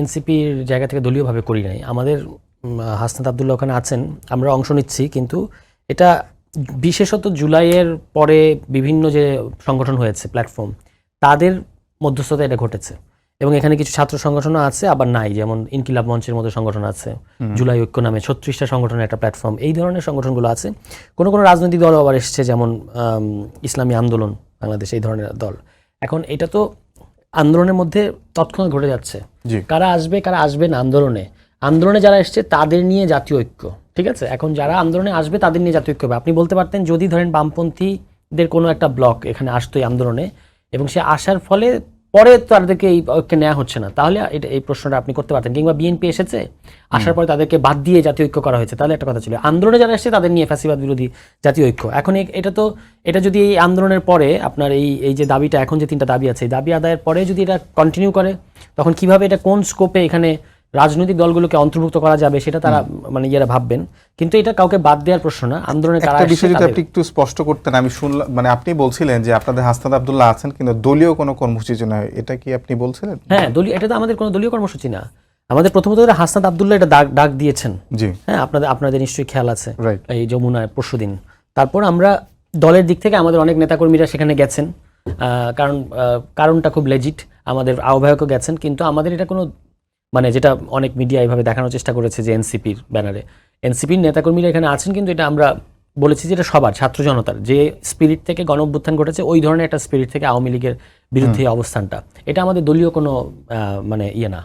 এনসিপির জায়গা থেকে দলীয়ভাবে করি নাই। আমাদের হাসনাত আবদুল্লাহ ওখানে আছেন, আমরা অংশ নিচ্ছি, কিন্তু এটা বিশেষত জুলাইয়ের পরে বিভিন্ন যে সংগঠন হয়েছে প্ল্যাটফর্ম, তাদের মধ্যস্থতা এটা ঘটেছে। এবং এখানে কিছু ছাত্র সংগঠনও আছে, আবার নাই, যেমন ইনকিলাব মঞ্চের মতো সংগঠন আছে, জুলাই ঐক্য নামে 36টা সংগঠনের একটা প্ল্যাটফর্ম, এই ধরনের সংগঠনগুলো আছে। কোনো কোনো রাজনৈতিক দলও আবার এসছে, যেমন ইসলামী আন্দোলন বাংলাদেশ, এই ধরনের দল। এখন এটা তো আন্দোলনের মধ্যে তৎক্ষণাৎ ঘটে যাচ্ছে, কারা আসবে কারা আসবে না আন্দোলনে যারা এসছে তাদের নিয়ে জাতীয় ঐক্য, ঠিক আছে। এখন যারা আন্দোলনে আসবে তাদের নিয়ে জাতীয় ঐক্য হবে। আপনি বলতে পারতেন যদি ধরেন বামপন্থীদের কোনো একটা ব্লক এখানে আসতো এই আন্দোলনে, এবং সে আসার ফলে পরে তাদেরকে এই ঐক্যে নেওয়া হচ্ছে না, তাহলে এই প্রশ্নটা আপনি করতে পারতেন। কিংবা বিএনপি এসেছে, আসার পরে তাদেরকে বাদ দিয়ে জাতীয় ঐক্য করা হয়েছে, তাহলে একটা কথা ছিল। আন্দোলনে যারা এসেছে তাদের নিয়ে ফ্যাসিবাদ বিরোধী জাতীয় ঐক্য। এখন এটা যদি এই আন্দোলনের পরে আপনার এই যে দাবিটা, এখন যে 3টা দাবি আছে, এই দাবি আদায়ের পরে যদি এটা কন্টিনিউ করে, তখন কিভাবে এটা কোন স্কোপে এখানে রাজনৈতিক দলগুলোকে অন্তর্ভুক্ত করা যাবে সেটা তারা মানে ইয়েরা ভাববেন। কিন্তু এটা কাউকে বাদ দেওয়ার প্রশ্ন না। আন্দোলনে একটা বিষয় যদি আপনি একটু স্পষ্ট করতেন, আমি শুনলাম মানে আপনি বলছিলেন যে আপনাদের হাসনাত আবদুল্লাহ আছেন কিন্তু দলীয় কোনো কর্মসূচি নয়, এটা কি আপনি বলছিলেন? হ্যাঁ, এটা তো আমাদের কোনো দলীয় কর্মসূচি না। আমাদের প্রথমত হাসনাত আবদুল্লাহ এটা ডাক দিয়েছেন, জি হ্যাঁ, আপনাদের নিশ্চয়ই খেয়াল আছে, এই যমুনায় পরশুদিন। তারপর আমরা দলের দিক থেকে আমাদের অনেক নেতাকর্মীরা সেখানে গেছেন, কারণটা খুব লেজিট, আমাদের আহ্বায়কও গেছেন। কিন্তু আমাদের এটা কোনো মানে যেটা অনেক মিডিয়া এইভাবে দেখানোর চেষ্টা করেছে যে এনসিপির ব্যানারে, এনসিপির নেতাকর্মীরা এখানে আছেন, কিন্তু এটা আমরা বলেছি যে এটা সবার ছাত্র জনতার যে স্পিরিট থেকে গণ অভ্যুত্থান ঘটেছে, ওই ধরনের একটা স্পিরিট থেকে আওয়ামী লীগের বিরুদ্ধে অবস্থানটা, এটা আমাদের দলীয় কোনো মানে ইয়ে না।